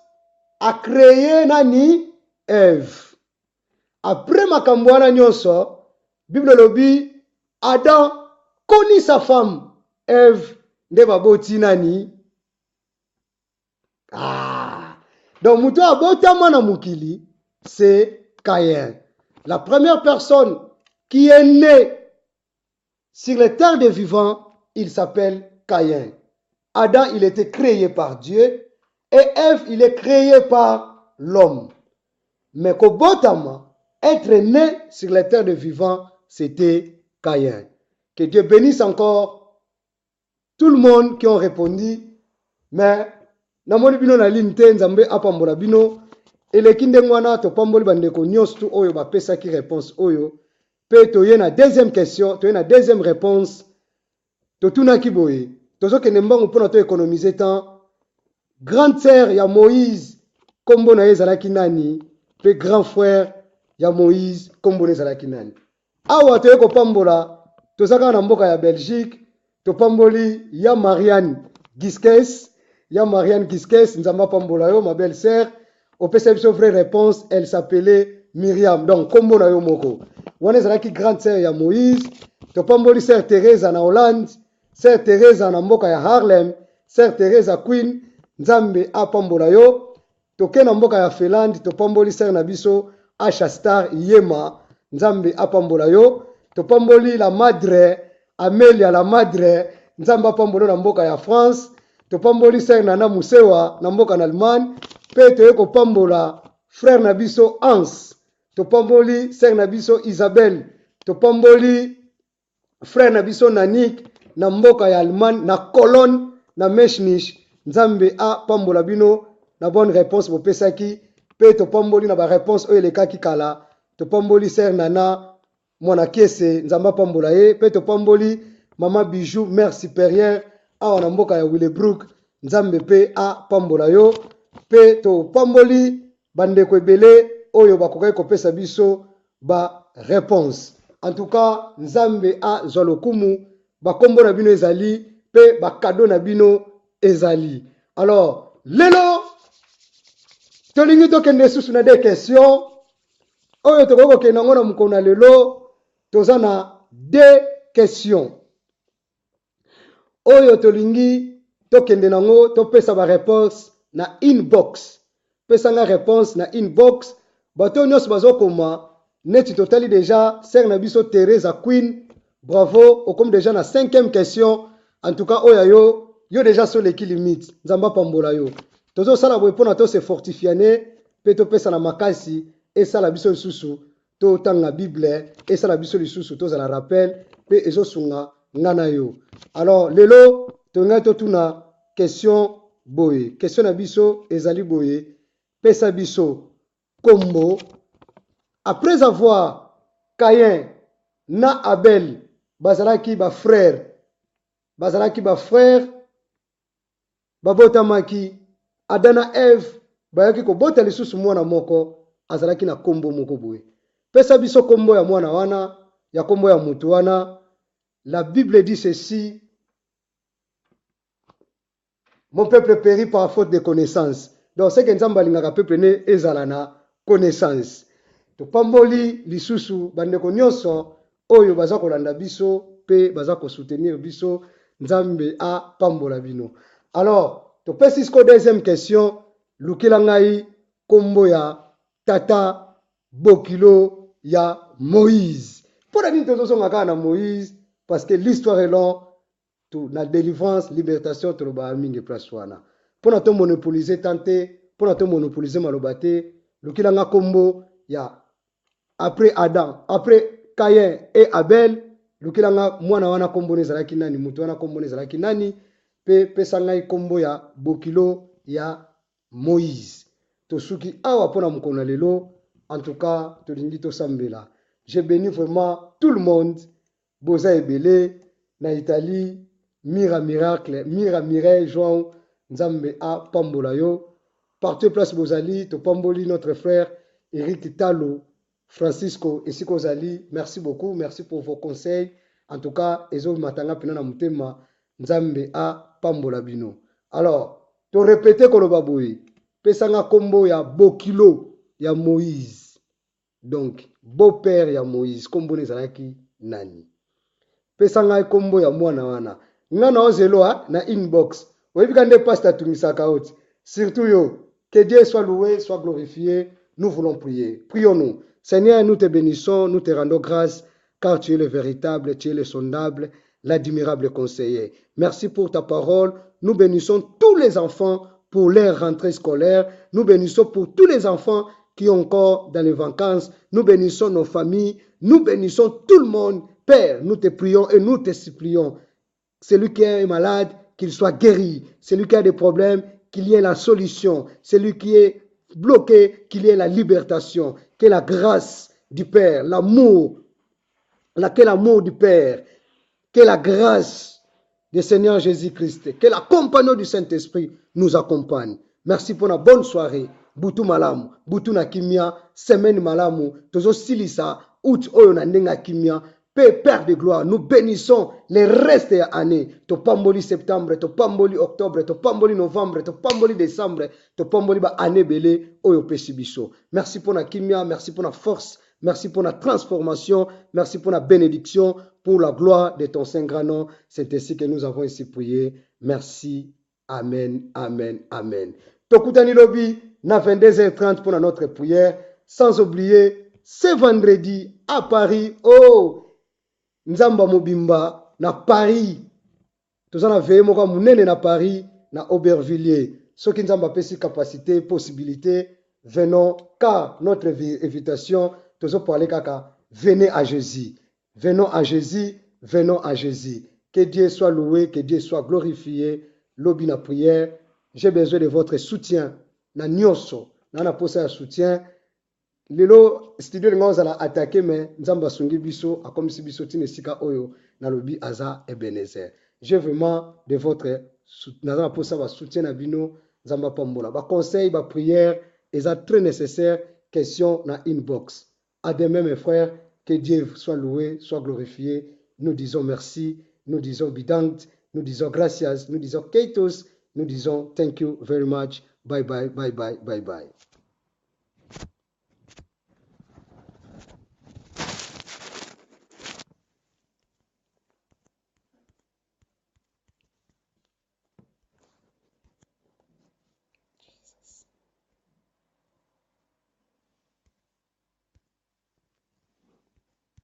a créé nani Ève. Après makambwana nyonso, Bible lobi, Adam koni sa femme, Ève, nde baboti nani. Donc, mutu abotama na mukili, c'est Caïn. La première personne qui est née sur les terres des vivants, il s'appelle Caïn. Adam, il était créé par Dieu, et Ève, il est créé par l'homme. Mais Kobotama, être né sur les terres des vivants, c'était Caïn. Que Dieu bénisse encore tout le monde qui ont répondu, mais namoni bino na ligne te nzambe apambola bino eleki ndenge wana topamboli bandeko nyonso tu oyo bapesaki réponse oyo pe toye na deuxième question, toye na deuxième réponse, totunaki boye tozokende mbangu mpona to économiser temps. Grande sœur ya Moïse kombo na ye ezalaki nani, pe grand frère ya Moïse kombo na ezalaki nani. Awa toye kopambola tozaka na mboka ya Belgique, topamboli ya Marianne Giskes. Ya Marianne Giskes, nzamba pambola yo, ma belle sœur. Au PCB, vraie réponse, elle s'appelait Myriam. Donc, kombo na yo moko. Wane zalaki grande sœur ya Moïse. To pamboli sœur Thérèse na Hollande. Sœur Thérèse na mboka ya Harlem. Sœur Thérèse Queen. Nzambe a pambola yo. Toke na mboka ya Finlande. To pamboli sœur na biso Asha Star Yema. Nzambe a pambola yo. To pamboli la madre Amélia la madre. Nzambe a pambola na mboka ya France. Topamboli sœur Nana Musewa na mboka na Allemagne, pe toye kopambola frère na biso Hans, topamboli sœur na biso Isabelle, topamboli frère na biso Nanik na mboka ya Allemagne na Cologne na Mechnish. Nzambe a pambola bino na bonne réponse bopesaki, pe topamboli na ba réponse oyo lekaki kala, topamboli sœur Nana mwana kiese nzamba pambola ye, pe topamboli mama Bijou mère supérieure awa na mboka ya Willebrook, nzambe pe a pambola yo, pe to pamboli bandeko ebele oyo bakokaki kopesa biso ba réponse. En tout cas, nzambe a zolokumu, bakombo na bino ezali, pe ba cadeau na bino ezali. Alors, lelo tolingi tokende susu na des questions oyo tokoko kenda ngona mukona lelo toza na deux questions. Oyo tolingi tokende nango topesa ba réponse na inbox. Pesa nga réponse na inbox. Bato nyos bazokoma neti totali déjà sœur na biso Thérèse Queen. Bravo, okom déjà na 5e question. En tout cas oyo yo déjà sur l'équipe limite. Nzamba pambola yo. Tozo sala boy pona to se fortifiane pe to pesa na makasi et sala biso susu to tanga Bible et sala biso lisusu to za la rappel pe ezo sunga ngana yo. Alors lelo tonga totuna question boye. Question na biso ezali boye. Pesa biso kombo après avoir Caïn na Abel bazalaki ba frère babotamaki Adana Ève bayaki ko bota lisusu mwana moko azalaki na kombo moko boye. Pesa biso kombo ya mwana wana ya kombo ya mutu wana. La Bible dit ceci: mon peuple périt par faute de connaissance. Donc c'est que nzamba lingaka peuple ne ezalana connaissance. To pamboli lisusu bandeko nyonso oyo baza kolanda biso pe baza ko soutenir biso nzambe a pambola bino. Alors to pesi ko deuxième question lukila ngai kombo ya tata bokilo ya Moïse. Pour la nini tozosonga kaka na Moïse parce que l'histoire est longue. Tout la délivrance, libération, tout le ba mingi place wana. Pour na to monopoliser tante, pour na to monopoliser malobate, lukila nga kombo ya après Adam, après Caïn et Abel, lukila nga mwana wana kombo nezalaki nani, mutu wana kombo nezalaki nani, pe sangai kombo ya bokilo ya Moïse. Tosuki awa pona mukona lelo, en tout cas, tolingi to sambela. J'ai béni vraiment tout le monde, boza ebele na Italie, Mira Miracle, Mira Mireille, João, Nzambe a Pambola yo. Partout place Bozali, to Pamboli, notre frère Eric Talo, Francisco et Sikozali. Merci beaucoup, merci pour vos conseils. En tout cas, Ezo Matanga Pinana Mutema, Nzambe a Pambola bino. Alors, to répéter Kolobaboui, Pesanga Kombo ya Bokilo ya Moïse. Donc, beau-père ya Moïse, Kombo Nezalaki Nani. Pesanga Kombo ya Mwana wana. Ngana ozeloa na inbox. Oibikande pasta tumisaka oti. Surtout yo, que Dieu soit loué, soit glorifié. Nous voulons prier. Prions-nous. Seigneur, nous te bénissons, nous te rendons grâce, car tu es le véritable, tu es le sondable, l'admirable conseiller. Merci pour ta parole. Nous bénissons tous les enfants pour leur rentrée scolaire. Nous bénissons pour tous les enfants qui sont encore dans les vacances. Nous bénissons nos familles. Nous bénissons tout le monde. Père, nous te prions et nous te supplions. Celui qui est malade, qu'il soit guéri. Celui qui a des problèmes, qu'il y ait la solution. Celui qui est bloqué, qu'il y ait la libération. Que la grâce du Père, l'amour, que l'amour du Père, que la grâce du Seigneur Jésus-Christ, que la compagnie du Saint-Esprit nous accompagne. Merci pour la bonne soirée. Butu malamu, butu na kimia, semaine malamu, tozo silisa, out oyo na ndenga kimia. Père de gloire, nous bénissons les restes de l'année. To pamboli septembre, to pamboli octobre, to pamboli novembre, to pamboli décembre, to pamboli ba année belé oyo pesibiso. Merci pour la kimia, merci pour la force, merci pour la transformation, merci pour la bénédiction, pour la gloire de ton saint grand nom. C'est ainsi que nous avons ici prié. Merci. Amen, amen, amen. Tokutani lobi na 22h30 pour notre prière. Sans oublier, ce vendredi à Paris, oh, Nzamba Mobimba na Paris. Toza na veye moko munene na Paris na Aubervilliers. Soki Nzamba pesi capacité, possibilité, venons car notre invitation tozo parler kaka venez à Jésus. Venons à Jésus, venons à Jésus. Que Dieu soit loué, que Dieu soit glorifié. Lobi na prière, j'ai besoin de votre soutien. Na nyonso, na posa ya soutien. Lelo studio linga ozala attaqué mais nzamba sungi biso akomisi biso tine sika oyo na lobi aza Ebenezer. J'ai vraiment de votre soutien pour ça soutien na bino nzamba pambola. Ba conseil, ba prière est très nécessaire. Question na inbox. À demain mes frères, que Dieu soit loué, soit glorifié. Nous disons merci, nous disons bidangt, nous disons gracias, nous disons keitos, nous disons thank you very much. Bye bye, bye bye, bye bye.